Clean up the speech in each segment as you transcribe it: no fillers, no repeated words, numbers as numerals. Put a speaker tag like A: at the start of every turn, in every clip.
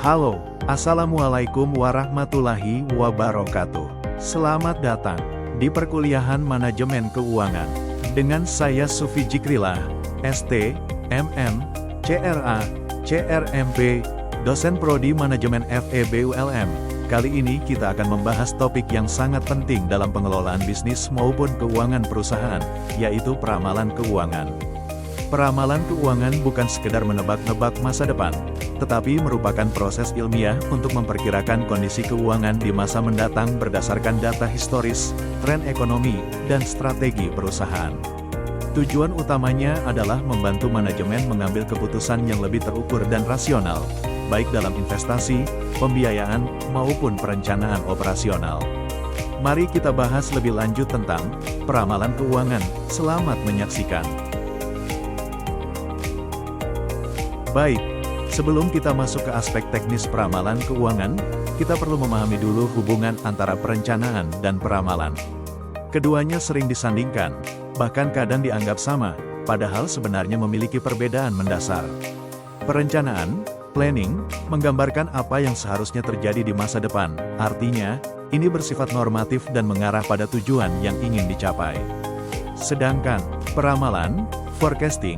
A: Halo, Assalamualaikum warahmatullahi wabarakatuh. Selamat datang di perkuliahan Manajemen Keuangan. Dengan saya Sufi Jikrilah, ST, MM, CRA, CRMP, dosen Prodi Manajemen FEB ULM. Kali ini kita akan membahas topik yang sangat penting dalam pengelolaan bisnis maupun keuangan perusahaan, yaitu peramalan keuangan. Peramalan keuangan bukan sekedar menebak-nebak masa depan, tetapi merupakan proses ilmiah untuk memperkirakan kondisi keuangan di masa mendatang berdasarkan data historis, tren ekonomi, dan strategi perusahaan. Tujuan utamanya adalah membantu manajemen mengambil keputusan yang lebih terukur dan rasional, baik dalam investasi, pembiayaan, maupun perencanaan operasional. Mari kita bahas lebih lanjut tentang peramalan keuangan. Selamat menyaksikan. Baik, sebelum kita masuk ke aspek teknis peramalan keuangan, kita perlu memahami dulu hubungan antara perencanaan dan peramalan. Keduanya sering disandingkan, bahkan kadang dianggap sama, padahal sebenarnya memiliki perbedaan mendasar. Perencanaan, planning, menggambarkan apa yang seharusnya terjadi di masa depan, artinya, ini bersifat normatif dan mengarah pada tujuan yang ingin dicapai. Sedangkan, peramalan, forecasting,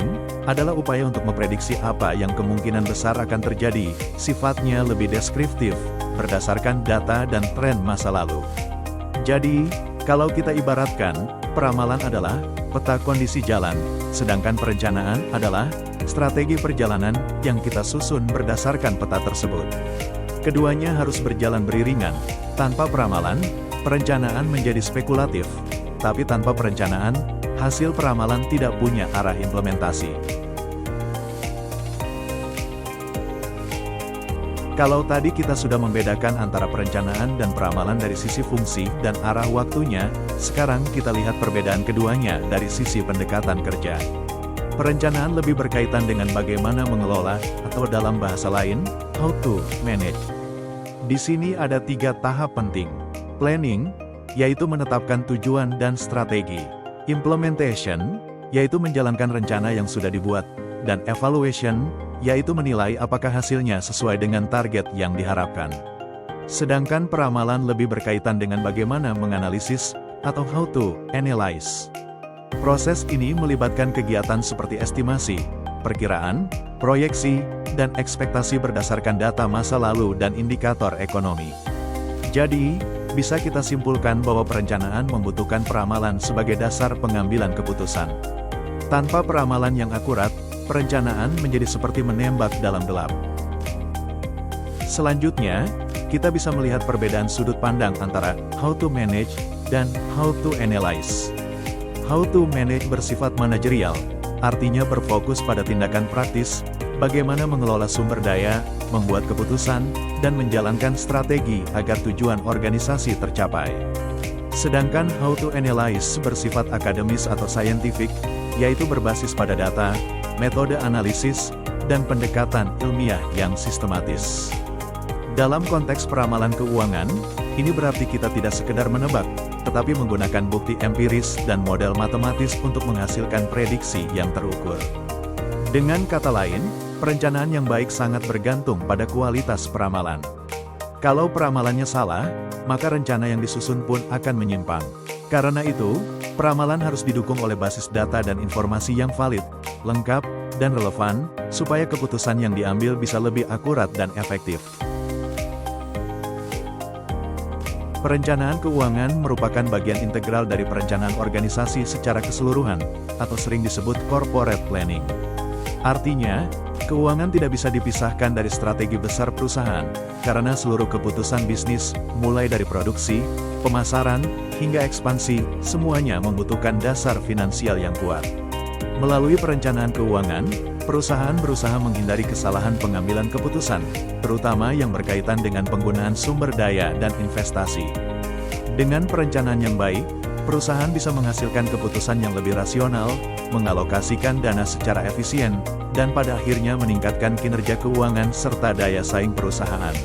A: adalah upaya untuk memprediksi apa yang kemungkinan besar akan terjadi, sifatnya lebih deskriptif, berdasarkan data dan tren masa lalu. Jadi, kalau kita ibaratkan, peramalan adalah peta kondisi jalan, sedangkan perencanaan adalah strategi perjalanan yang kita susun berdasarkan peta tersebut. Keduanya harus berjalan beriringan. Tanpa peramalan, perencanaan menjadi spekulatif, tapi tanpa perencanaan, hasil peramalan tidak punya arah implementasi. Kalau tadi kita sudah membedakan antara perencanaan dan peramalan dari sisi fungsi dan arah waktunya, sekarang kita lihat perbedaan keduanya dari sisi pendekatan kerja. Perencanaan lebih berkaitan dengan bagaimana mengelola, atau dalam bahasa lain, how to manage. Di sini ada 3 tahap penting. Planning, yaitu menetapkan tujuan dan strategi. Implementation, yaitu menjalankan rencana yang sudah dibuat. Dan evaluation, yaitu menilai apakah hasilnya sesuai dengan target yang diharapkan. Sedangkan peramalan lebih berkaitan dengan bagaimana menganalisis, atau how to analyze. Proses ini melibatkan kegiatan seperti estimasi, perkiraan, proyeksi, dan ekspektasi berdasarkan data masa lalu dan indikator ekonomi. Jadi, bisa kita simpulkan bahwa perencanaan membutuhkan peramalan sebagai dasar pengambilan keputusan. Tanpa peramalan yang akurat, perencanaan menjadi seperti menembak dalam gelap. Selanjutnya, kita bisa melihat perbedaan sudut pandang antara how to manage dan how to analyze. How to manage bersifat manajerial, artinya berfokus pada tindakan praktis, bagaimana mengelola sumber daya, membuat keputusan, dan menjalankan strategi agar tujuan organisasi tercapai. Sedangkan how to analyze bersifat akademis atau scientific, yaitu berbasis pada data, metode analisis, dan pendekatan ilmiah yang sistematis. Dalam konteks peramalan keuangan, ini berarti kita tidak sekedar menebak, tetapi menggunakan bukti empiris dan model matematis untuk menghasilkan prediksi yang terukur. Dengan kata lain, perencanaan yang baik sangat bergantung pada kualitas peramalan. Kalau peramalannya salah, maka rencana yang disusun pun akan menyimpang. Karena itu, peramalan harus didukung oleh basis data dan informasi yang valid, lengkap, dan relevan, supaya keputusan yang diambil bisa lebih akurat dan efektif. Perencanaan keuangan merupakan bagian integral dari perencanaan organisasi secara keseluruhan, atau sering disebut corporate planning. Artinya, keuangan tidak bisa dipisahkan dari strategi besar perusahaan, karena seluruh keputusan bisnis, mulai dari produksi, pemasaran, hingga ekspansi, semuanya membutuhkan dasar finansial yang kuat. Melalui perencanaan keuangan, perusahaan berusaha menghindari kesalahan pengambilan keputusan, terutama yang berkaitan dengan penggunaan sumber daya dan investasi. Dengan perencanaan yang baik, perusahaan bisa menghasilkan keputusan yang lebih rasional, mengalokasikan dana secara efisien, dan pada akhirnya meningkatkan kinerja keuangan serta daya saing perusahaan.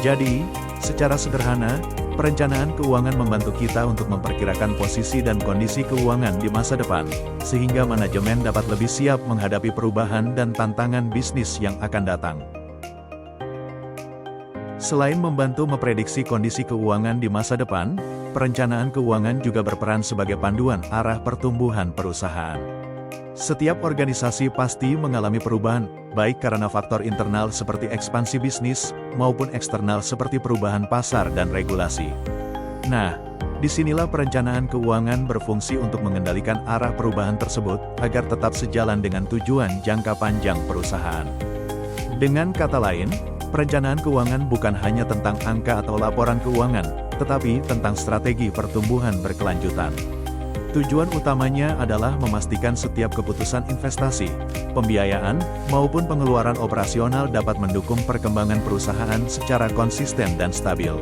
A: Jadi, secara sederhana, perencanaan keuangan membantu kita untuk memperkirakan posisi dan kondisi keuangan di masa depan, sehingga manajemen dapat lebih siap menghadapi perubahan dan tantangan bisnis yang akan datang. Selain membantu memprediksi kondisi keuangan di masa depan, perencanaan keuangan juga berperan sebagai panduan arah pertumbuhan perusahaan. Setiap organisasi pasti mengalami perubahan, baik karena faktor internal seperti ekspansi bisnis, maupun eksternal seperti perubahan pasar dan regulasi. Nah, disinilah perencanaan keuangan berfungsi untuk mengendalikan arah perubahan tersebut, agar tetap sejalan dengan tujuan jangka panjang perusahaan. Dengan kata lain, perencanaan keuangan bukan hanya tentang angka atau laporan keuangan, tetapi tentang strategi pertumbuhan berkelanjutan. Tujuan utamanya adalah memastikan setiap keputusan investasi, pembiayaan, maupun pengeluaran operasional dapat mendukung perkembangan perusahaan secara konsisten dan stabil.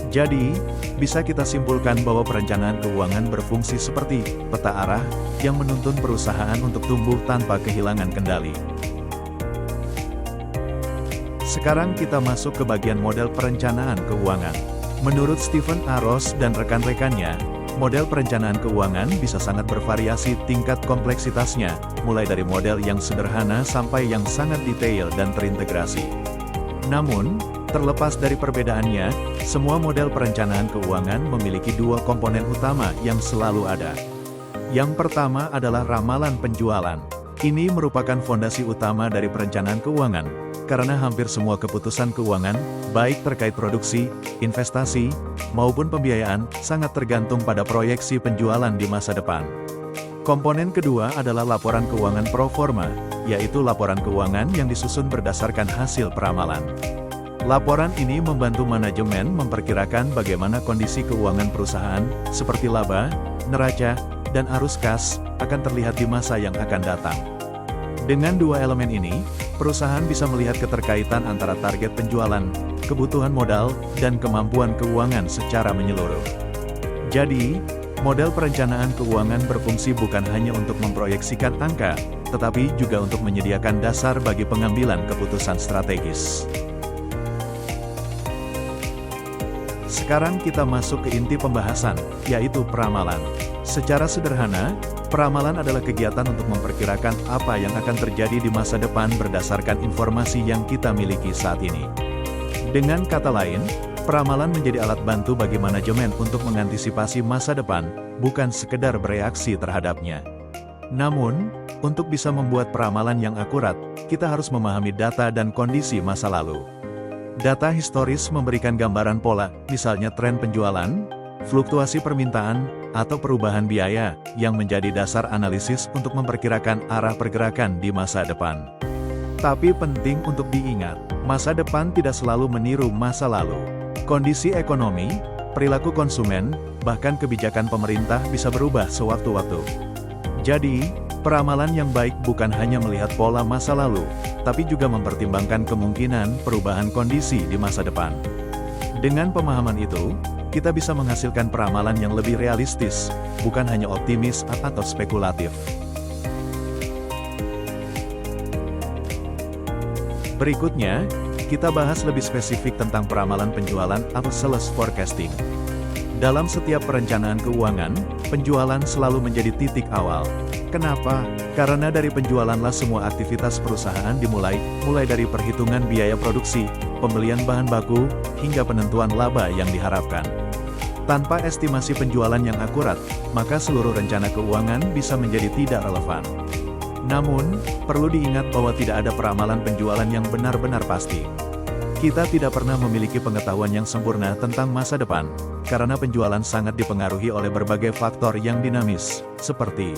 A: Jadi, bisa kita simpulkan bahwa perencanaan keuangan berfungsi seperti peta arah yang menuntun perusahaan untuk tumbuh tanpa kehilangan kendali. Sekarang kita masuk ke bagian model perencanaan keuangan. Menurut Stephen A. Ross dan rekan-rekannya, model perencanaan keuangan bisa sangat bervariasi tingkat kompleksitasnya, mulai dari model yang sederhana sampai yang sangat detail dan terintegrasi. Namun, terlepas dari perbedaannya, semua model perencanaan keuangan memiliki dua komponen utama yang selalu ada. Yang pertama adalah ramalan penjualan. Ini merupakan fondasi utama dari perencanaan keuangan, karena hampir semua keputusan keuangan, baik terkait produksi, investasi, maupun pembiayaan, sangat tergantung pada proyeksi penjualan di masa depan. Komponen kedua adalah laporan keuangan pro forma, yaitu laporan keuangan yang disusun berdasarkan hasil peramalan. Laporan ini membantu manajemen memperkirakan bagaimana kondisi keuangan perusahaan, seperti laba, neraca, dan arus kas, akan terlihat di masa yang akan datang. Dengan dua elemen ini, perusahaan bisa melihat keterkaitan antara target penjualan, kebutuhan modal, dan kemampuan keuangan secara menyeluruh. Jadi, model perencanaan keuangan berfungsi bukan hanya untuk memproyeksikan angka, tetapi juga untuk menyediakan dasar bagi pengambilan keputusan strategis. Sekarang kita masuk ke inti pembahasan, yaitu peramalan. Secara sederhana, peramalan adalah kegiatan untuk memperkirakan apa yang akan terjadi di masa depan berdasarkan informasi yang kita miliki saat ini. Dengan kata lain, peramalan menjadi alat bantu bagi manajemen untuk mengantisipasi masa depan, bukan sekedar bereaksi terhadapnya. Namun, untuk bisa membuat peramalan yang akurat, kita harus memahami data dan kondisi masa lalu. Data historis memberikan gambaran pola, misalnya tren penjualan, fluktuasi permintaan, atau perubahan biaya, yang menjadi dasar analisis untuk memperkirakan arah pergerakan di masa depan. Tapi penting untuk diingat, masa depan tidak selalu meniru masa lalu. Kondisi ekonomi, perilaku konsumen, bahkan kebijakan pemerintah bisa berubah sewaktu-waktu. Jadi, peramalan yang baik bukan hanya melihat pola masa lalu, tapi juga mempertimbangkan kemungkinan perubahan kondisi di masa depan. Dengan pemahaman itu, kita bisa menghasilkan peramalan yang lebih realistis, bukan hanya optimis atau spekulatif. Berikutnya, kita bahas lebih spesifik tentang peramalan penjualan atau sales forecasting. Dalam setiap perencanaan keuangan, penjualan selalu menjadi titik awal. Kenapa? Karena dari penjualanlah semua aktivitas perusahaan dimulai, mulai dari perhitungan biaya produksi, pembelian bahan baku, hingga penentuan laba yang diharapkan. Tanpa estimasi penjualan yang akurat, maka seluruh rencana keuangan bisa menjadi tidak relevan. Namun, perlu diingat bahwa tidak ada peramalan penjualan yang benar-benar pasti. Kita tidak pernah memiliki pengetahuan yang sempurna tentang masa depan, karena penjualan sangat dipengaruhi oleh berbagai faktor yang dinamis, seperti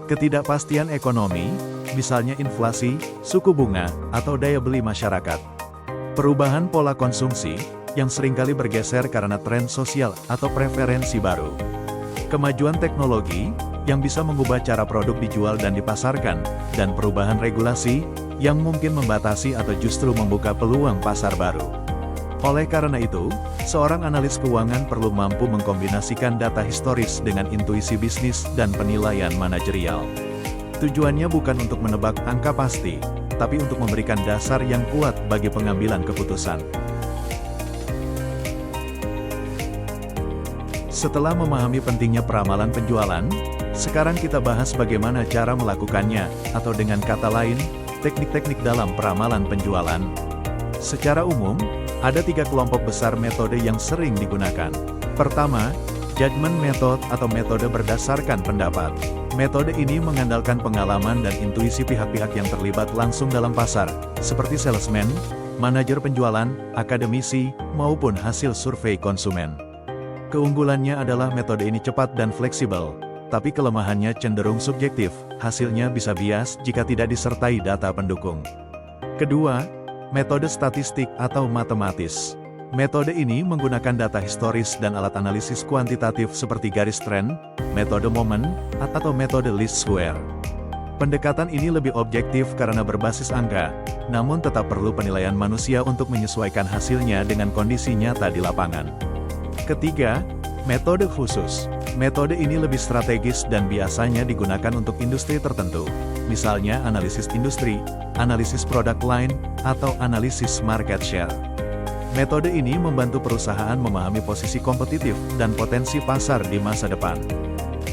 A: ketidakpastian ekonomi, misalnya inflasi, suku bunga, atau daya beli masyarakat. Perubahan pola konsumsi, yang seringkali bergeser karena tren sosial atau preferensi baru. Kemajuan teknologi, yang bisa mengubah cara produk dijual dan dipasarkan, dan perubahan regulasi, yang mungkin membatasi atau justru membuka peluang pasar baru. Oleh karena itu, seorang analis keuangan perlu mampu mengkombinasikan data historis dengan intuisi bisnis dan penilaian manajerial. Tujuannya bukan untuk menebak angka pasti, tapi untuk memberikan dasar yang kuat bagi pengambilan keputusan. Setelah memahami pentingnya peramalan penjualan, sekarang kita bahas bagaimana cara melakukannya, atau dengan kata lain, teknik-teknik dalam peramalan penjualan. Secara umum, Ada 3 kelompok besar metode yang sering digunakan. Pertama, judgment method atau metode berdasarkan pendapat. Metode ini mengandalkan pengalaman dan intuisi pihak-pihak yang terlibat langsung dalam pasar, seperti salesman, manajer penjualan, akademisi, maupun hasil survei konsumen. Keunggulannya adalah metode ini cepat dan fleksibel, tapi kelemahannya cenderung subjektif, hasilnya bisa bias jika tidak disertai data pendukung. Kedua, metode statistik atau matematis. Metode ini menggunakan data historis dan alat analisis kuantitatif seperti garis tren, metode momen, atau metode least square. Pendekatan ini lebih objektif karena berbasis angka, namun tetap perlu penilaian manusia untuk menyesuaikan hasilnya dengan kondisi nyata di lapangan. Ketiga, metode khusus. Metode ini lebih strategis dan biasanya digunakan untuk industri tertentu, misalnya analisis industri, analisis product line, atau analisis market share. Metode ini membantu perusahaan memahami posisi kompetitif dan potensi pasar di masa depan.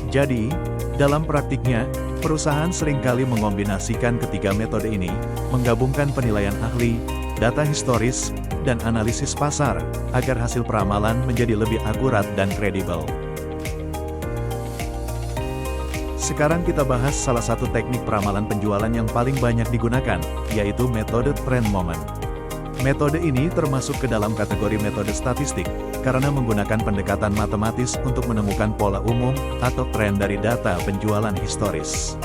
A: Jadi, dalam praktiknya, perusahaan seringkali mengombinasikan ketiga metode ini, menggabungkan penilaian ahli, data historis, dan analisis pasar, agar hasil peramalan menjadi lebih akurat dan kredibel. Sekarang kita bahas salah satu teknik peramalan penjualan yang paling banyak digunakan, yaitu metode trend moment. Metode ini termasuk ke dalam kategori metode statistik, karena menggunakan pendekatan matematis untuk menemukan pola umum atau tren dari data penjualan historis.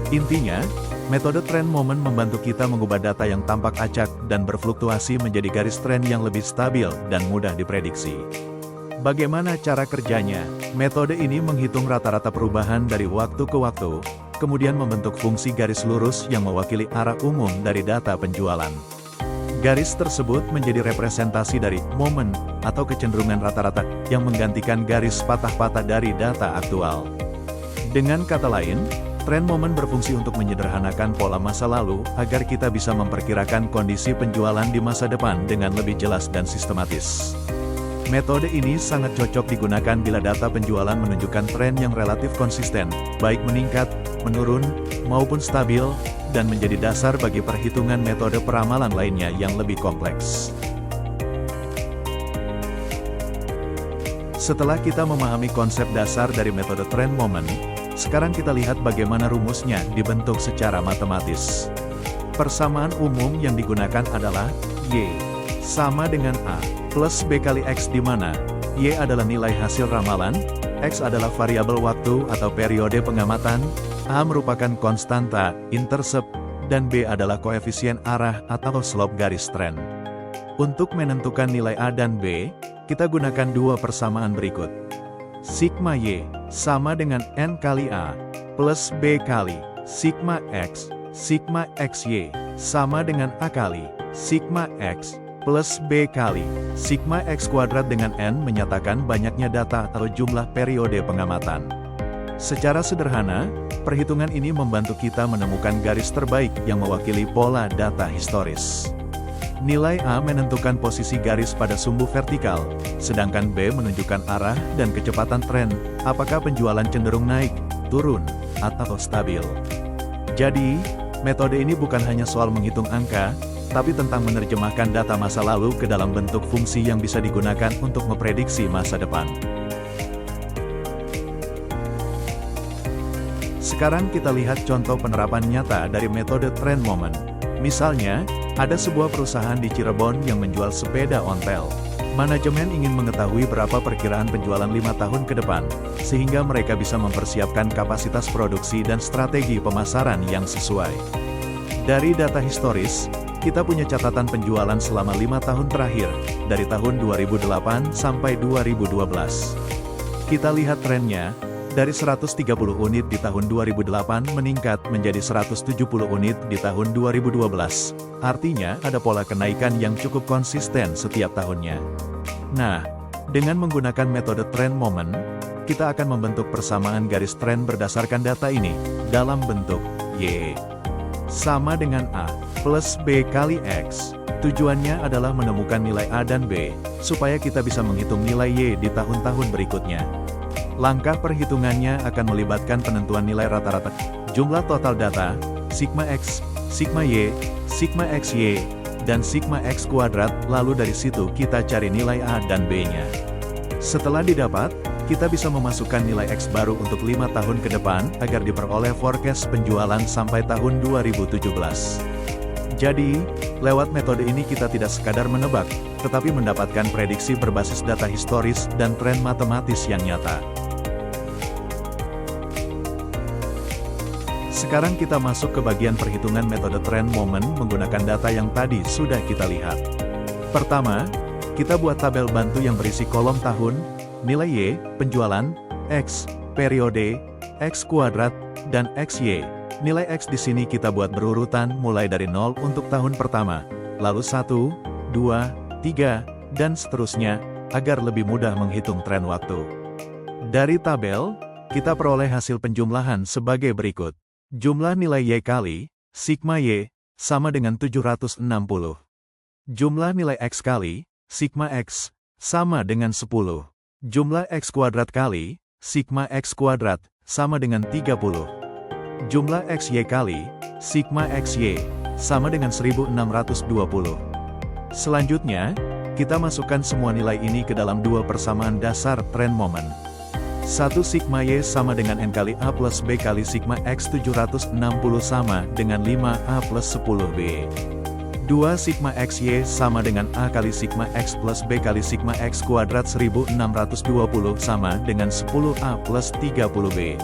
A: Intinya, metode trend moment membantu kita mengubah data yang tampak acak dan berfluktuasi menjadi garis tren yang lebih stabil dan mudah diprediksi. Bagaimana cara kerjanya? Metode ini menghitung rata-rata perubahan dari waktu ke waktu, kemudian membentuk fungsi garis lurus yang mewakili arah umum dari data penjualan. Garis tersebut menjadi representasi dari momen atau kecenderungan rata-rata yang menggantikan garis patah-patah dari data aktual. Dengan kata lain, tren momen berfungsi untuk menyederhanakan pola masa lalu agar kita bisa memperkirakan kondisi penjualan di masa depan dengan lebih jelas dan sistematis. Metode ini sangat cocok digunakan bila data penjualan menunjukkan tren yang relatif konsisten, baik meningkat, menurun, maupun stabil, dan menjadi dasar bagi perhitungan metode peramalan lainnya yang lebih kompleks. Setelah kita memahami konsep dasar dari metode trend moment, sekarang kita lihat bagaimana rumusnya dibentuk secara matematis. Persamaan umum yang digunakan adalah Y sama dengan A plus B kali X, di mana Y adalah nilai hasil ramalan, X adalah variabel waktu atau periode pengamatan, A merupakan konstanta, intercept, dan B adalah koefisien arah atau slope garis tren. Untuk menentukan nilai A dan B, kita gunakan dua persamaan berikut. Sigma Y sama dengan N kali A, plus B kali Sigma X. Sigma XY sama dengan A kali Sigma X, plus B kali Sigma X kuadrat, dengan N menyatakan banyaknya data atau jumlah periode pengamatan. Secara sederhana, perhitungan ini membantu kita menemukan garis terbaik yang mewakili pola data historis. Nilai A menentukan posisi garis pada sumbu vertikal, sedangkan B menunjukkan arah dan kecepatan tren, apakah penjualan cenderung naik, turun, atau stabil. Jadi, metode ini bukan hanya soal menghitung angka, tapi tentang menerjemahkan data masa lalu ke dalam bentuk fungsi yang bisa digunakan untuk memprediksi masa depan. Sekarang kita lihat contoh penerapan nyata dari metode trend moment. Misalnya, ada sebuah perusahaan di Cirebon yang menjual sepeda ontel. Manajemen ingin mengetahui berapa perkiraan penjualan 5 tahun ke depan, sehingga mereka bisa mempersiapkan kapasitas produksi dan strategi pemasaran yang sesuai. Dari data historis, kita punya catatan penjualan selama 5 tahun terakhir, dari tahun 2008 sampai 2012. Kita lihat trennya. Dari 130 unit di tahun 2008 meningkat menjadi 170 unit di tahun 2012. Artinya, ada pola kenaikan yang cukup konsisten setiap tahunnya. Nah, dengan menggunakan metode trend moment, kita akan membentuk persamaan garis tren berdasarkan data ini, dalam bentuk Y sama dengan A plus B kali X. Tujuannya adalah menemukan nilai A dan B, supaya kita bisa menghitung nilai Y di tahun-tahun berikutnya. Langkah perhitungannya akan melibatkan penentuan nilai rata-rata, jumlah total data, Sigma X, Sigma Y, Sigma XY, dan sigma X kuadrat, lalu dari situ kita cari nilai A dan B-nya. Setelah didapat, kita bisa memasukkan nilai X baru untuk 5 tahun ke depan, agar diperoleh forecast penjualan sampai tahun 2017. Jadi, lewat metode ini kita tidak sekadar menebak, tetapi mendapatkan prediksi berbasis data historis dan tren matematis yang nyata. Sekarang kita masuk ke bagian perhitungan metode trend moment menggunakan data yang tadi sudah kita lihat. Pertama, kita buat tabel bantu yang berisi kolom tahun, nilai Y, penjualan, X, periode, X kuadrat, dan XY. Nilai X di sini kita buat berurutan mulai dari 0 untuk tahun pertama, lalu 1, 2, 3, dan seterusnya, agar lebih mudah menghitung tren waktu. Dari tabel, kita peroleh hasil penjumlahan sebagai berikut. Jumlah nilai Y kali, sigma Y, sama dengan 760. Jumlah nilai X kali, sigma X, sama dengan 10. Jumlah X kuadrat kali, sigma X kuadrat, sama dengan 30. Jumlah XY kali, sigma XY, sama dengan 1620. Selanjutnya, kita masukkan semua nilai ini ke dalam dua persamaan dasar trend moment. 1 sigma Y sama dengan N kali A plus B kali sigma X 760 sama dengan 5A plus 10B. 2 sigma XY sama dengan A kali sigma X plus B kali sigma X kuadrat 1620 sama dengan 10A plus 30B.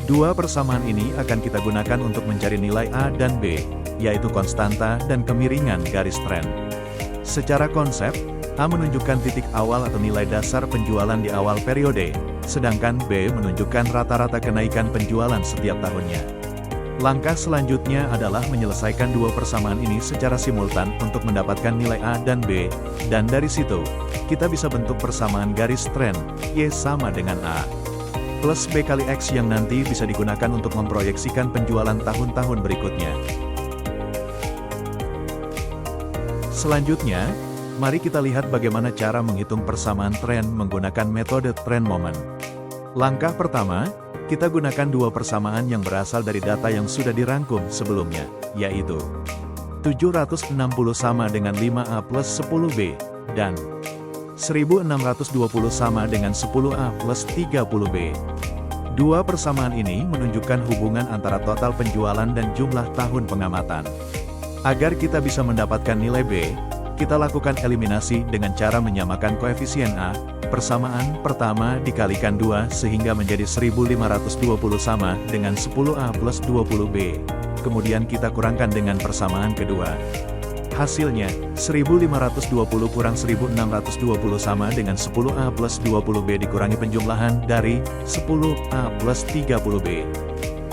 A: Dua persamaan ini akan kita gunakan untuk mencari nilai A dan B, yaitu konstanta dan kemiringan garis tren. Secara konsep, A menunjukkan titik awal atau nilai dasar penjualan di awal periode, sedangkan B menunjukkan rata-rata kenaikan penjualan setiap tahunnya. Langkah selanjutnya adalah menyelesaikan dua persamaan ini secara simultan untuk mendapatkan nilai A dan B, dan dari situ, kita bisa bentuk persamaan garis tren, Y sama dengan A plus B kali X yang nanti bisa digunakan untuk memproyeksikan penjualan tahun-tahun berikutnya. Selanjutnya, mari kita lihat bagaimana cara menghitung persamaan tren menggunakan metode trend moment. Langkah pertama, kita gunakan dua persamaan yang berasal dari data yang sudah dirangkum sebelumnya, yaitu 760 sama dengan 5A plus 10B, dan 1620 sama dengan 10A plus 30B. Dua persamaan ini menunjukkan hubungan antara total penjualan dan jumlah tahun pengamatan. Agar kita bisa mendapatkan nilai B, kita lakukan eliminasi dengan cara menyamakan koefisien A, persamaan pertama dikalikan 2 sehingga menjadi 1520 sama dengan 10A plus 20B. Kemudian kita kurangkan dengan persamaan kedua. Hasilnya, 1520 kurang 1620 sama dengan 10A plus 20B dikurangi penjumlahan dari 10A plus 30B.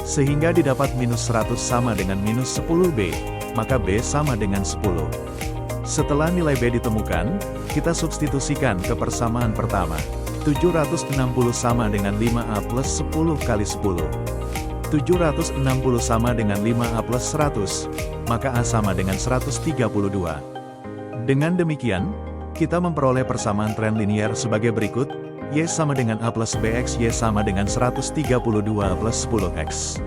A: Sehingga didapat minus 100 sama dengan minus 10B, maka B sama dengan 10. Setelah nilai B ditemukan, kita substitusikan ke persamaan pertama. 760 sama dengan 5A plus 10 kali 10. 760 sama dengan 5A plus 100, maka A sama dengan 132. Dengan demikian, kita memperoleh persamaan tren linier sebagai berikut, Y sama dengan A plus BX, Y sama dengan 132 plus 10X.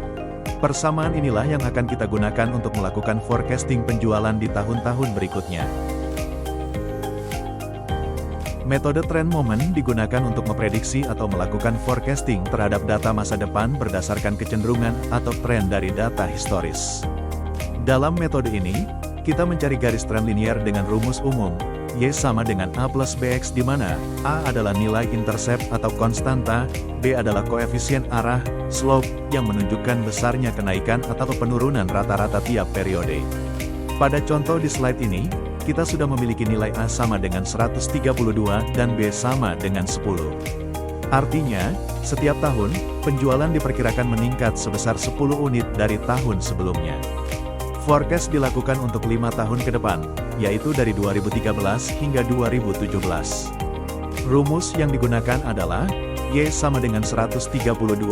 A: Persamaan inilah yang akan kita gunakan untuk melakukan forecasting penjualan di tahun-tahun berikutnya. Metode trend moment digunakan untuk memprediksi atau melakukan forecasting terhadap data masa depan berdasarkan kecenderungan atau tren dari data historis. Dalam metode ini, kita mencari garis tren linier dengan rumus umum, Y sama dengan A plus BX di mana A adalah nilai intercept atau konstanta, B adalah koefisien arah, slope, yang menunjukkan besarnya kenaikan atau penurunan rata-rata tiap periode. Pada contoh di slide ini, kita sudah memiliki nilai A sama dengan 132 dan B sama dengan 10. Artinya, setiap tahun, penjualan diperkirakan meningkat sebesar 10 unit dari tahun sebelumnya. Forecast dilakukan untuk 5 tahun ke depan, yaitu dari 2013 hingga 2017. Rumus yang digunakan adalah, Y sama dengan 132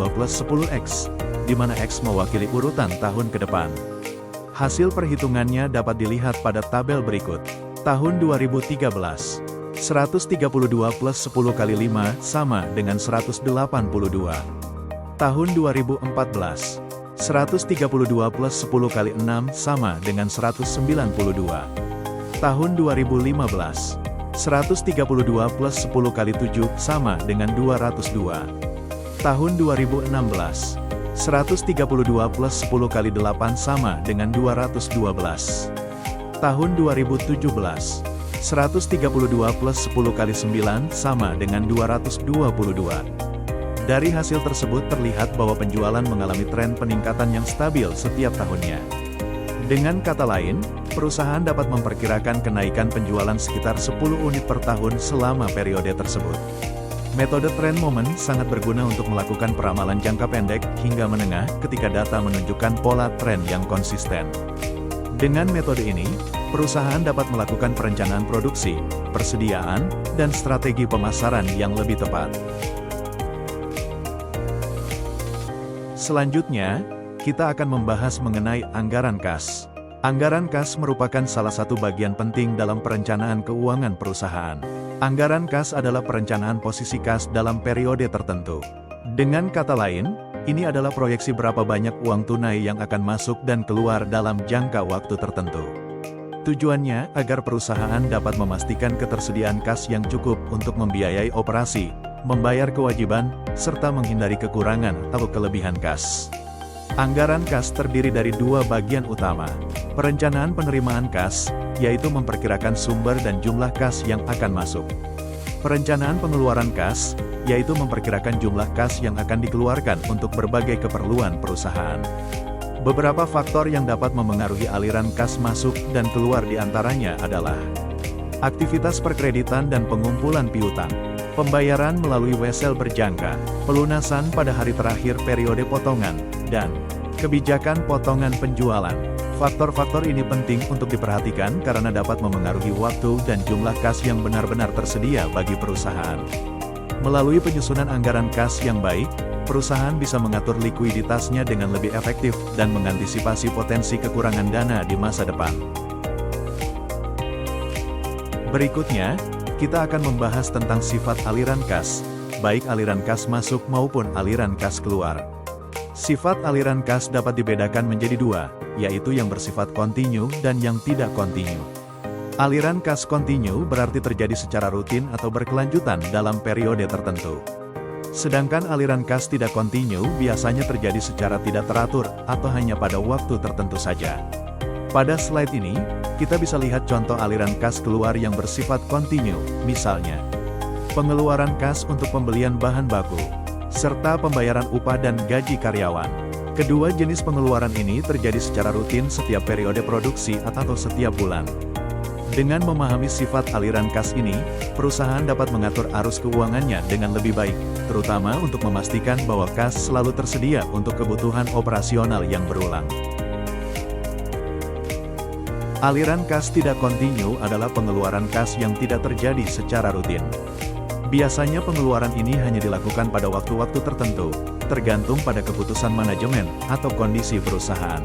A: plus 10X, di mana X mewakili urutan tahun ke depan. Hasil perhitungannya dapat dilihat pada tabel berikut. Tahun 2013, 132 plus 10 kali 5 sama dengan 182. Tahun 2014, 132 plus 10 kali 6 sama dengan 192. Tahun 2015, 132 plus 10 kali 7 sama dengan 202. Tahun 2016, 132 plus 10 kali 8 sama dengan 212. Tahun 2017, 132 plus 10 kali 9 sama dengan 222. Dari hasil tersebut terlihat bahwa penjualan mengalami tren peningkatan yang stabil setiap tahunnya. Dengan kata lain, perusahaan dapat memperkirakan kenaikan penjualan sekitar 10 unit per tahun selama periode tersebut. Metode trend moment sangat berguna untuk melakukan peramalan jangka pendek hingga menengah ketika data menunjukkan pola tren yang konsisten. Dengan metode ini, perusahaan dapat melakukan perencanaan produksi, persediaan, dan strategi pemasaran yang lebih tepat. Selanjutnya, kita akan membahas mengenai anggaran kas. Anggaran kas merupakan salah satu bagian penting dalam perencanaan keuangan perusahaan. Anggaran kas adalah perencanaan posisi kas dalam periode tertentu. Dengan kata lain, ini adalah proyeksi berapa banyak uang tunai yang akan masuk dan keluar dalam jangka waktu tertentu. Tujuannya agar perusahaan dapat memastikan ketersediaan kas yang cukup untuk membiayai operasi, membayar kewajiban, serta menghindari kekurangan atau kelebihan kas. Anggaran kas terdiri dari dua bagian utama. Perencanaan penerimaan kas, yaitu memperkirakan sumber dan jumlah kas yang akan masuk. Perencanaan pengeluaran kas, yaitu memperkirakan jumlah kas yang akan dikeluarkan untuk berbagai keperluan perusahaan. Beberapa faktor yang dapat memengaruhi aliran kas masuk dan keluar diantaranya adalah aktivitas perkreditan dan pengumpulan piutang, pembayaran melalui wesel berjangka, pelunasan pada hari terakhir periode potongan, dan kebijakan potongan penjualan. Faktor-faktor ini penting untuk diperhatikan karena dapat memengaruhi waktu dan jumlah kas yang benar-benar tersedia bagi perusahaan. Melalui penyusunan anggaran kas yang baik, perusahaan bisa mengatur likuiditasnya dengan lebih efektif dan mengantisipasi potensi kekurangan dana di masa depan. Berikutnya, kita akan membahas tentang sifat aliran kas, baik aliran kas masuk maupun aliran kas keluar. Sifat aliran kas dapat dibedakan menjadi dua, yaitu yang bersifat kontinu dan yang tidak kontinu. Aliran kas kontinu berarti terjadi secara rutin atau berkelanjutan dalam periode tertentu. Sedangkan aliran kas tidak kontinu biasanya terjadi secara tidak teratur atau hanya pada waktu tertentu saja. Pada slide ini, kita bisa lihat contoh aliran kas keluar yang bersifat kontinu, misalnya pengeluaran kas untuk pembelian bahan baku, serta pembayaran upah dan gaji karyawan. Kedua jenis pengeluaran ini terjadi secara rutin setiap periode produksi atau setiap bulan. Dengan memahami sifat aliran kas ini, perusahaan dapat mengatur arus keuangannya dengan lebih baik, terutama untuk memastikan bahwa kas selalu tersedia untuk kebutuhan operasional yang berulang. Aliran kas tidak kontinu adalah pengeluaran kas yang tidak terjadi secara rutin. Biasanya pengeluaran ini hanya dilakukan pada waktu-waktu tertentu, tergantung pada keputusan manajemen atau kondisi perusahaan.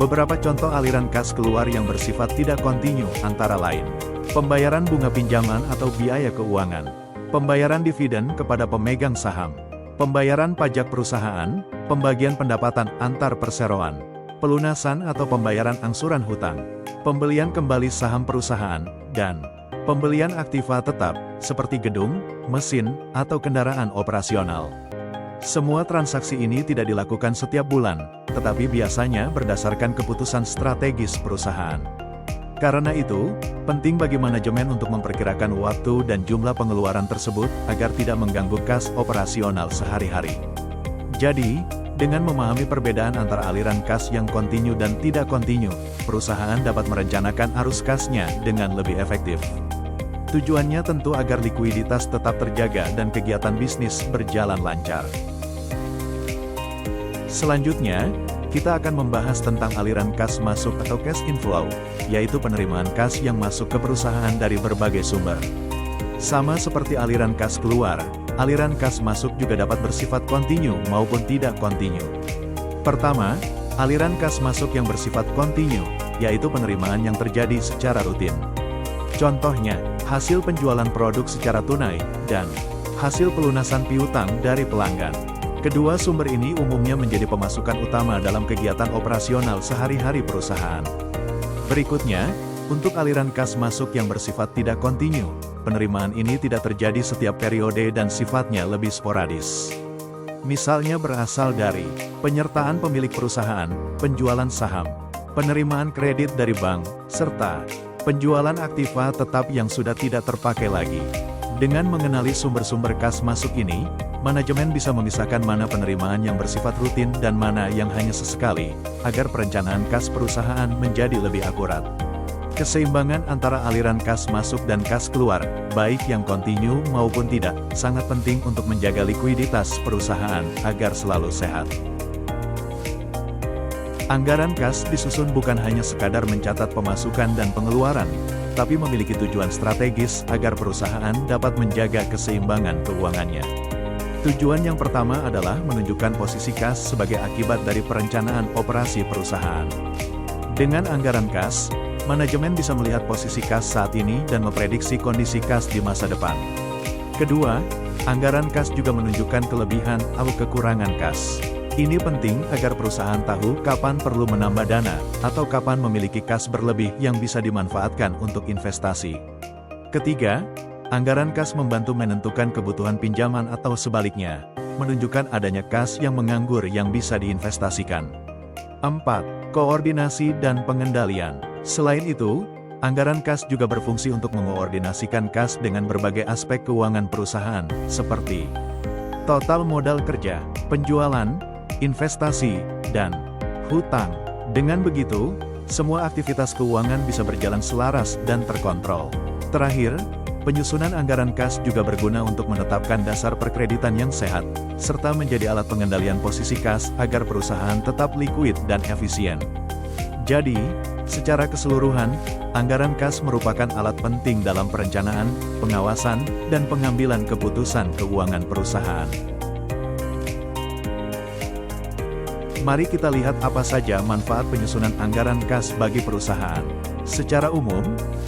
A: Beberapa contoh aliran kas keluar yang bersifat tidak kontinu antara lain, pembayaran bunga pinjaman atau biaya keuangan, pembayaran dividen kepada pemegang saham, pembayaran pajak perusahaan, pembagian pendapatan antar perseroan, pelunasan atau pembayaran angsuran hutang, pembelian kembali saham perusahaan, dan pembelian aktiva tetap, seperti gedung, mesin, atau kendaraan operasional. Semua transaksi ini tidak dilakukan setiap bulan, tetapi biasanya berdasarkan keputusan strategis perusahaan. Karena itu, penting bagi manajemen untuk memperkirakan waktu dan jumlah pengeluaran tersebut agar tidak mengganggu kas operasional sehari-hari. Jadi, dengan memahami perbedaan antara aliran kas yang kontinu dan tidak kontinu, perusahaan dapat merencanakan arus kasnya dengan lebih efektif. Tujuannya tentu agar likuiditas tetap terjaga dan kegiatan bisnis berjalan lancar. Selanjutnya, kita akan membahas tentang aliran kas masuk atau cash inflow, yaitu penerimaan kas yang masuk ke perusahaan dari berbagai sumber. Sama seperti aliran kas keluar, aliran kas masuk juga dapat bersifat kontinu maupun tidak kontinu. Pertama, aliran kas masuk yang bersifat kontinu, yaitu penerimaan yang terjadi secara rutin. Contohnya, hasil penjualan produk secara tunai, dan hasil pelunasan piutang dari pelanggan. Kedua sumber ini umumnya menjadi pemasukan utama dalam kegiatan operasional sehari-hari perusahaan. Berikutnya, Untuk aliran kas masuk yang bersifat tidak kontinu, penerimaan ini tidak terjadi setiap periode dan sifatnya lebih sporadis. Misalnya berasal dari penyertaan pemilik perusahaan, penjualan saham, penerimaan kredit dari bank, serta penjualan aktiva tetap yang sudah tidak terpakai lagi. Dengan mengenali sumber-sumber kas masuk ini, manajemen bisa memisahkan mana penerimaan yang bersifat rutin dan mana yang hanya sesekali, agar perencanaan kas perusahaan menjadi lebih akurat. Keseimbangan antara aliran kas masuk dan kas keluar, baik yang kontinu maupun tidak, sangat penting untuk menjaga likuiditas perusahaan agar selalu sehat. Anggaran kas disusun bukan hanya sekadar mencatat pemasukan dan pengeluaran, tapi memiliki tujuan strategis agar perusahaan dapat menjaga keseimbangan keuangannya. Tujuan yang pertama adalah menunjukkan posisi kas sebagai akibat dari perencanaan operasi perusahaan. Dengan anggaran kas, manajemen bisa melihat posisi kas saat ini dan memprediksi kondisi kas di masa depan. Kedua, anggaran kas juga menunjukkan kelebihan atau kekurangan kas. Ini penting agar perusahaan tahu kapan perlu menambah dana, atau kapan memiliki kas berlebih yang bisa dimanfaatkan untuk investasi. Ketiga, anggaran kas membantu menentukan kebutuhan pinjaman atau sebaliknya, menunjukkan adanya kas yang menganggur yang bisa diinvestasikan. 4. Koordinasi dan pengendalian. Selain itu, anggaran kas juga berfungsi untuk mengoordinasikan kas dengan berbagai aspek keuangan perusahaan, seperti total modal kerja, penjualan, investasi, dan hutang. Dengan begitu, semua aktivitas keuangan bisa berjalan selaras dan terkontrol. Terakhir, penyusunan anggaran kas juga berguna untuk menetapkan dasar perkreditan yang sehat, serta menjadi alat pengendalian posisi kas agar perusahaan tetap likuid dan efisien. Jadi, secara keseluruhan, anggaran kas merupakan alat penting dalam perencanaan, pengawasan, dan pengambilan keputusan keuangan perusahaan. Mari kita lihat apa saja manfaat penyusunan anggaran kas bagi perusahaan. Secara umum,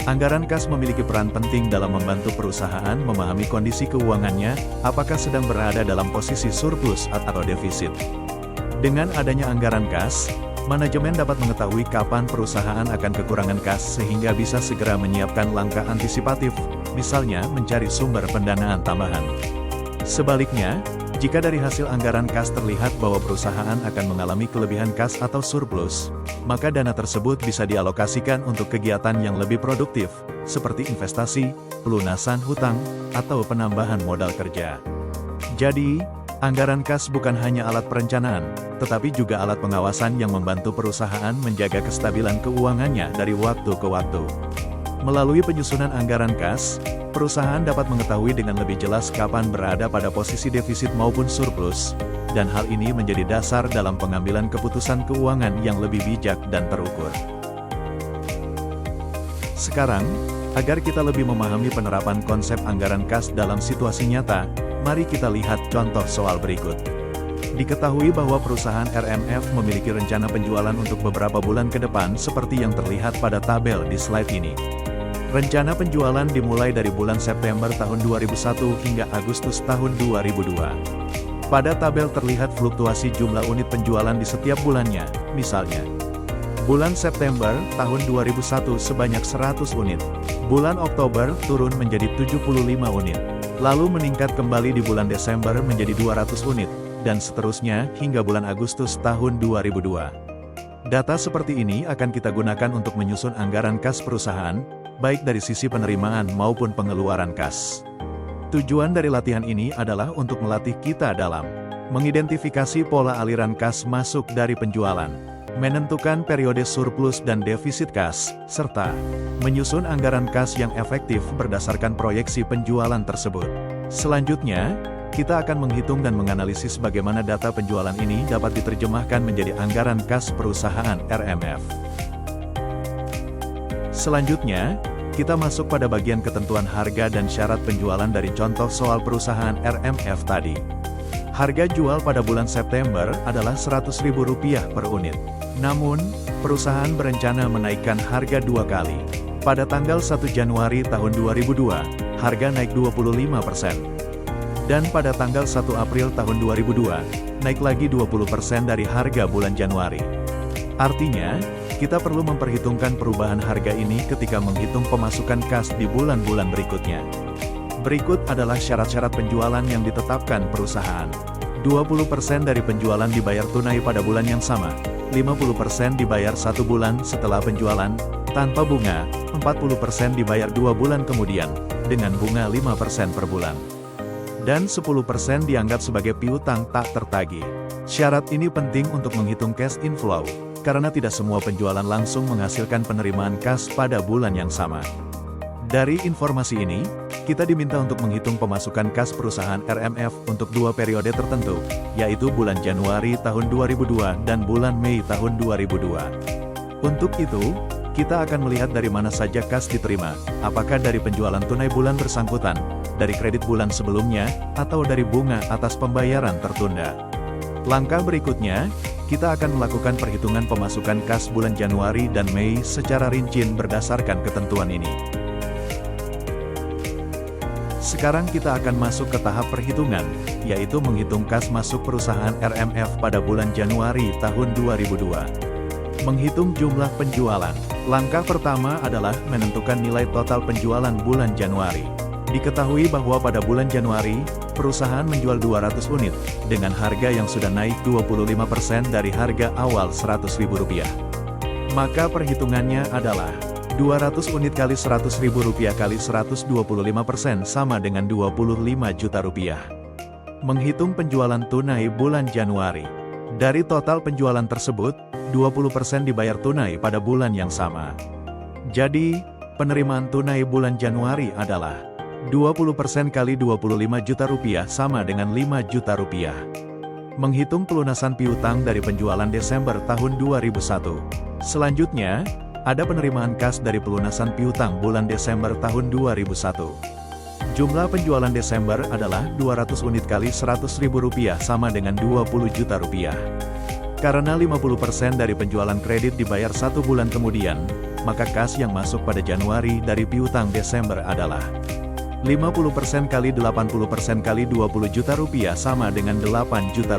A: anggaran kas memiliki peran penting dalam membantu perusahaan memahami kondisi keuangannya, apakah sedang berada dalam posisi surplus atau defisit. Dengan adanya anggaran kas, manajemen dapat mengetahui kapan perusahaan akan kekurangan kas sehingga bisa segera menyiapkan langkah antisipatif, misalnya mencari sumber pendanaan tambahan. Sebaliknya, jika dari hasil anggaran kas terlihat bahwa perusahaan akan mengalami kelebihan kas atau surplus, maka dana tersebut bisa dialokasikan untuk kegiatan yang lebih produktif, seperti investasi, pelunasan hutang, atau penambahan modal kerja. Jadi, anggaran kas bukan hanya alat perencanaan, tetapi juga alat pengawasan yang membantu perusahaan menjaga kestabilan keuangannya dari waktu ke waktu. Melalui penyusunan anggaran kas, perusahaan dapat mengetahui dengan lebih jelas kapan berada pada posisi defisit maupun surplus, dan hal ini menjadi dasar dalam pengambilan keputusan keuangan yang lebih bijak dan terukur. Sekarang, agar kita lebih memahami penerapan konsep anggaran kas dalam situasi nyata, mari kita lihat contoh soal berikut. Diketahui bahwa perusahaan RMF memiliki rencana penjualan untuk beberapa bulan ke depan seperti yang terlihat pada tabel di slide ini. Rencana penjualan dimulai dari bulan September tahun 2001 hingga Agustus tahun 2002. Pada tabel terlihat fluktuasi jumlah unit penjualan di setiap bulannya, misalnya. Bulan September tahun 2001 sebanyak 100 unit. Bulan Oktober turun menjadi 75 unit. Lalu meningkat kembali di bulan Desember menjadi 200 unit, dan seterusnya hingga bulan Agustus tahun 2002. Data seperti ini akan kita gunakan untuk menyusun anggaran kas perusahaan, baik dari sisi penerimaan maupun pengeluaran kas. Tujuan dari latihan ini adalah untuk melatih kita dalam mengidentifikasi pola aliran kas masuk dari penjualan, menentukan periode surplus dan defisit kas, serta menyusun anggaran kas yang efektif berdasarkan proyeksi penjualan tersebut. Selanjutnya, kita akan menghitung dan menganalisis bagaimana data penjualan ini dapat diterjemahkan menjadi anggaran kas perusahaan RMF. Selanjutnya, kita masuk pada bagian ketentuan harga dan syarat penjualan dari contoh soal perusahaan RMF tadi. Harga jual pada bulan September adalah Rp100.000 per unit. Namun, perusahaan berencana menaikkan harga 2 kali. Pada tanggal 1 Januari tahun 2002, harga naik 25%. Dan pada tanggal 1 April tahun 2002, naik lagi 20% dari harga bulan Januari. Artinya, kita perlu memperhitungkan perubahan harga ini ketika menghitung pemasukan kas di bulan-bulan berikutnya. Berikut adalah syarat-syarat penjualan yang ditetapkan perusahaan. 20% dari penjualan dibayar tunai pada bulan yang sama, 50% dibayar 1 bulan setelah penjualan, tanpa bunga, 40% dibayar 2 bulan kemudian, dengan bunga 5% per bulan. Dan 10% dianggap sebagai piutang tak tertagih. Syarat ini penting untuk menghitung cash inflow, karena tidak semua penjualan langsung menghasilkan penerimaan kas pada bulan yang sama. Dari informasi ini, kita diminta untuk menghitung pemasukan kas perusahaan RMF untuk 2 periode tertentu, yaitu bulan Januari tahun 2002 dan bulan Mei tahun 2002. Untuk itu, kita akan melihat dari mana saja kas diterima, apakah dari penjualan tunai bulan bersangkutan, dari kredit bulan sebelumnya, atau dari bunga atas pembayaran tertunda. Langkah berikutnya, kita akan melakukan perhitungan pemasukan kas bulan Januari dan Mei secara rinci berdasarkan ketentuan ini. Sekarang kita akan masuk ke tahap perhitungan, yaitu menghitung kas masuk perusahaan RMF pada bulan Januari tahun 2002. Menghitung jumlah penjualan. Langkah pertama adalah menentukan nilai total penjualan bulan Januari. Diketahui bahwa pada bulan Januari, perusahaan menjual 200 unit, dengan harga yang sudah naik 25% dari harga awal Rp100.000. Maka perhitungannya adalah 200 unit kali Rp100.000 kali 125% sama dengan Rp25 juta. Menghitung penjualan tunai bulan Januari. Dari total penjualan tersebut, 20% dibayar tunai pada bulan yang sama. Jadi, penerimaan tunai bulan Januari adalah 20% kali Rp25 juta sama dengan Rp5 juta. Menghitung pelunasan piutang dari penjualan Desember tahun 2001. Selanjutnya, ada penerimaan kas dari pelunasan piutang bulan Desember tahun 2001. Jumlah penjualan Desember adalah 200 unit kali Rp100.000 sama dengan Rp20 juta. Karena 50% dari penjualan kredit dibayar 1 bulan kemudian, maka kas yang masuk pada Januari dari piutang Desember adalah 50% kali 80% kali Rp20 juta sama dengan Rp8 juta.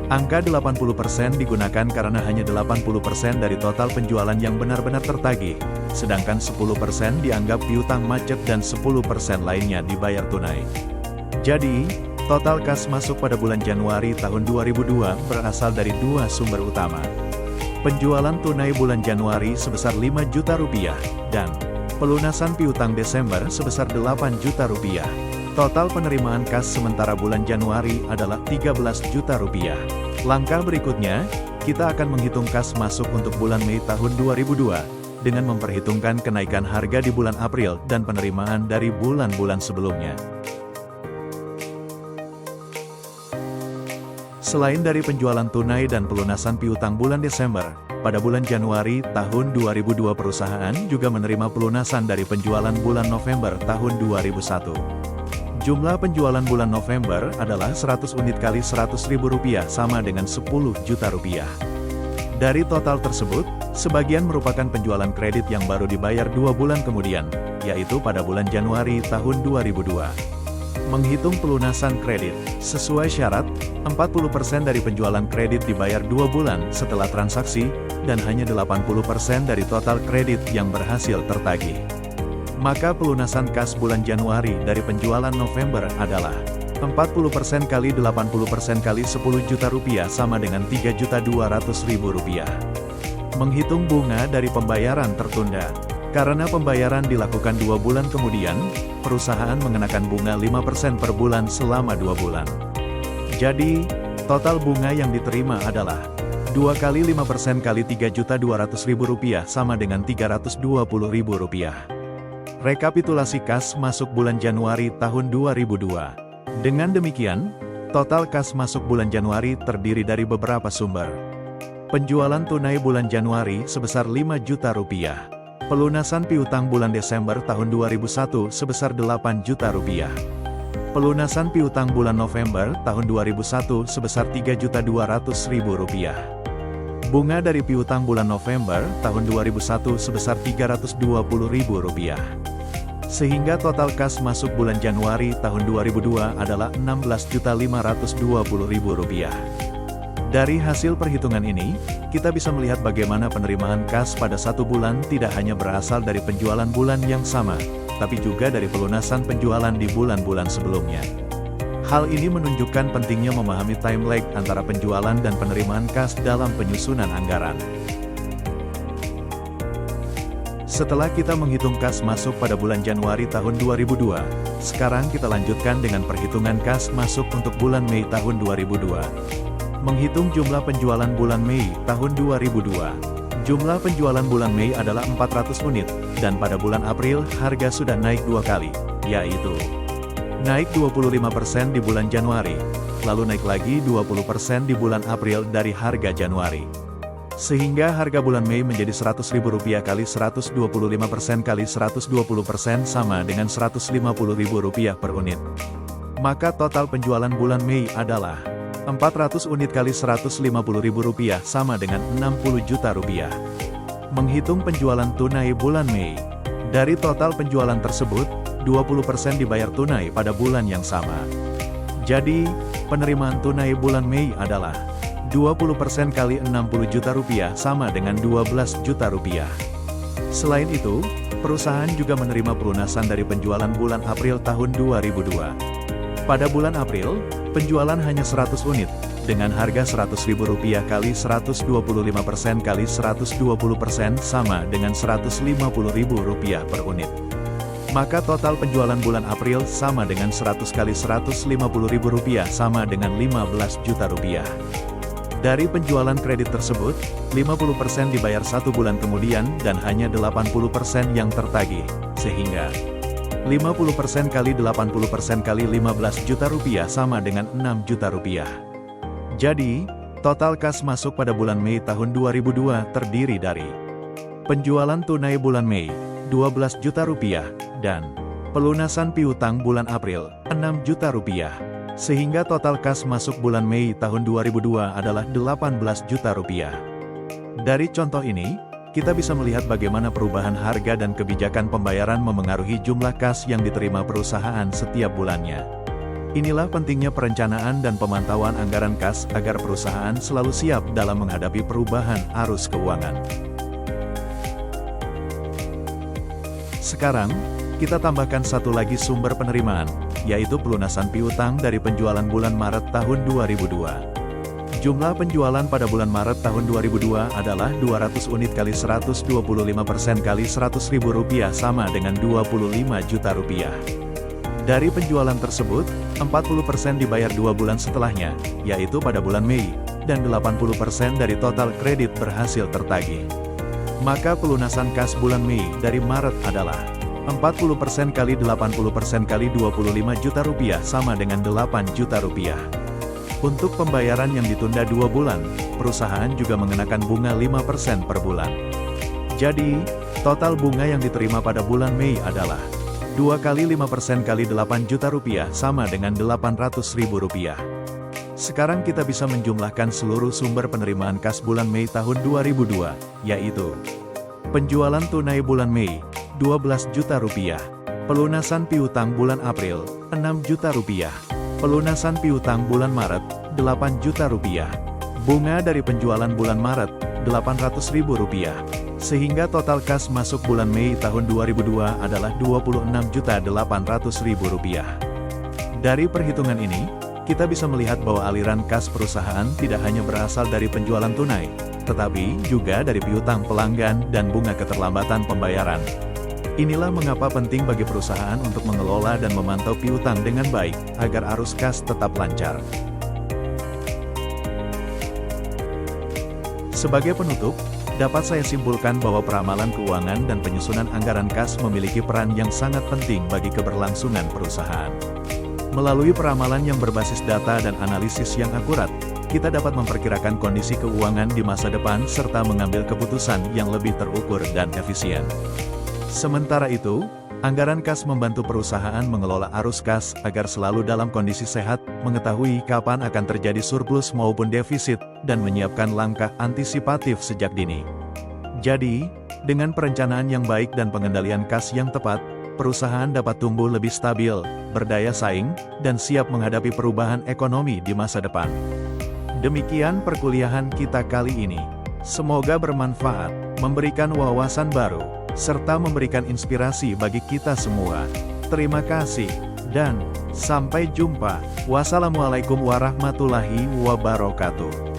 A: Angka 80% digunakan karena hanya 80% dari total penjualan yang benar-benar tertagih, sedangkan 10% dianggap piutang macet dan 10% lainnya dibayar tunai. Jadi, total kas masuk pada bulan Januari tahun 2002 berasal dari 2 sumber utama. Penjualan tunai bulan Januari sebesar Rp5 juta dan pelunasan piutang Desember sebesar Rp8 juta. Total penerimaan kas sementara bulan Januari adalah Rp13 juta. Langkah berikutnya, kita akan menghitung kas masuk untuk bulan Mei tahun 2002, dengan memperhitungkan kenaikan harga di bulan April dan penerimaan dari bulan-bulan sebelumnya. Selain dari penjualan tunai dan pelunasan piutang bulan Desember, pada bulan Januari tahun 2002 perusahaan juga menerima pelunasan dari penjualan bulan November tahun 2001. Jumlah penjualan bulan November adalah 100 unit kali Rp100.000 sama dengan Rp10 juta. Dari total tersebut, sebagian merupakan penjualan kredit yang baru dibayar 2 bulan kemudian, yaitu pada bulan Januari tahun 2002. Menghitung pelunasan kredit. Sesuai syarat, 40% dari penjualan kredit dibayar 2 bulan setelah transaksi, dan hanya 80% dari total kredit yang berhasil tertagih. Maka pelunasan kas bulan Januari dari penjualan November adalah 40% kali 80% kali Rp10 juta sama dengan Rp3.200.000. Menghitung bunga dari pembayaran tertunda. Karena pembayaran dilakukan 2 bulan kemudian, perusahaan mengenakan bunga 5% per bulan selama 2 bulan. Jadi, total bunga yang diterima adalah 2 kali 5% kali Rp3.200.000 sama dengan Rp320.000. Rekapitulasi kas masuk bulan Januari tahun 2002. Dengan demikian, total kas masuk bulan Januari terdiri dari beberapa sumber. Penjualan tunai bulan Januari sebesar Rp5 juta. Pelunasan piutang bulan Desember tahun 2001 sebesar Rp8 juta. Pelunasan piutang bulan November tahun 2001 sebesar Rp3.200.000. Bunga dari piutang bulan November tahun 2001 sebesar Rp320.000. Sehingga total kas masuk bulan Januari tahun 2002 adalah Rp16.520.000. Dari hasil perhitungan ini, kita bisa melihat bagaimana penerimaan kas pada satu bulan tidak hanya berasal dari penjualan bulan yang sama, tapi juga dari pelunasan penjualan di bulan-bulan sebelumnya. Hal ini menunjukkan pentingnya memahami time lag antara penjualan dan penerimaan kas dalam penyusunan anggaran. Setelah kita menghitung kas masuk pada bulan Januari tahun 2002, sekarang kita lanjutkan dengan perhitungan kas masuk untuk bulan Mei tahun 2002. Menghitung jumlah penjualan bulan Mei tahun 2002. Jumlah penjualan bulan Mei adalah 400 unit, dan pada bulan April harga sudah naik 2 kali, yaitu naik 25% di bulan Januari, lalu naik lagi 20% di bulan April dari harga Januari. Sehingga harga bulan Mei menjadi Rp100.000 kali 125% kali 120% sama dengan Rp150.000 per unit. Maka total penjualan bulan Mei adalah 400 unit kali Rp150.000 sama dengan Rp60 juta. Menghitung penjualan tunai bulan Mei. Dari total penjualan tersebut, 20% dibayar tunai pada bulan yang sama. Jadi, penerimaan tunai bulan Mei adalah 20% kali Rp60 juta sama dengan Rp12 juta. Selain itu, perusahaan juga menerima pelunasan dari penjualan bulan April tahun 2002. Pada bulan April, penjualan hanya 100 unit, dengan harga Rp100.000 kali 125% kali 120% sama dengan Rp150.000 per unit. Maka total penjualan bulan April sama dengan 100 kali Rp150.000 sama dengan Rp15 juta. Dari penjualan kredit tersebut, 50% dibayar 1 bulan kemudian dan hanya 80% yang tertagih, sehingga 50% kali 80% kali Rp15 juta sama dengan Rp6 juta. Jadi, total kas masuk pada bulan Mei tahun 2002 terdiri dari penjualan tunai bulan Mei, Rp12 juta, dan pelunasan piutang bulan April, Rp6 juta. Sehingga total kas masuk bulan Mei tahun 2002 adalah Rp18 juta. Dari contoh ini, kita bisa melihat bagaimana perubahan harga dan kebijakan pembayaran memengaruhi jumlah kas yang diterima perusahaan setiap bulannya. Inilah pentingnya perencanaan dan pemantauan anggaran kas agar perusahaan selalu siap dalam menghadapi perubahan arus keuangan. Sekarang, kita tambahkan satu lagi sumber penerimaan, yaitu pelunasan piutang dari penjualan bulan Maret tahun 2002. Jumlah penjualan pada bulan Maret tahun 2002 adalah 200 unit kali 125% kali Rp100.000 sama dengan Rp25 juta. Dari penjualan tersebut, 40% dibayar 2 bulan setelahnya, yaitu pada bulan Mei, dan 80% dari total kredit berhasil tertagih. Maka pelunasan kas bulan Mei dari Maret adalah 40% kali 80% kali Rp25 juta sama dengan Rp8 juta. Untuk pembayaran yang ditunda 2 bulan, perusahaan juga mengenakan bunga 5% per bulan. Jadi, total bunga yang diterima pada bulan Mei adalah 2 kali 5% kali Rp8 juta sama dengan Rp800.000. Sekarang kita bisa menjumlahkan seluruh sumber penerimaan kas bulan Mei tahun 2002, yaitu penjualan tunai bulan Mei, Rp12 juta, pelunasan piutang bulan April, Rp6 juta, pelunasan piutang bulan Maret, Rp8 juta, bunga dari penjualan bulan Maret, Rp800.000, sehingga total kas masuk bulan Mei tahun 2002 adalah Rp26.800.000. Dari perhitungan ini, kita bisa melihat bahwa aliran kas perusahaan tidak hanya berasal dari penjualan tunai, tetapi juga dari piutang pelanggan dan bunga keterlambatan pembayaran. Inilah mengapa penting bagi perusahaan untuk mengelola dan memantau piutang dengan baik, agar arus kas tetap lancar. Sebagai penutup, dapat saya simpulkan bahwa peramalan keuangan dan penyusunan anggaran kas memiliki peran yang sangat penting bagi keberlangsungan perusahaan. Melalui peramalan yang berbasis data dan analisis yang akurat, kita dapat memperkirakan kondisi keuangan di masa depan serta mengambil keputusan yang lebih terukur dan efisien. Sementara itu, anggaran kas membantu perusahaan mengelola arus kas agar selalu dalam kondisi sehat, mengetahui kapan akan terjadi surplus maupun defisit, dan menyiapkan langkah antisipatif sejak dini. Jadi, dengan perencanaan yang baik dan pengendalian kas yang tepat, perusahaan dapat tumbuh lebih stabil, berdaya saing, dan siap menghadapi perubahan ekonomi di masa depan. Demikian perkuliahan kita kali ini. Semoga bermanfaat, memberikan wawasan baru, serta memberikan inspirasi bagi kita semua. Terima kasih, dan sampai jumpa. Wassalamualaikum warahmatullahi wabarakatuh.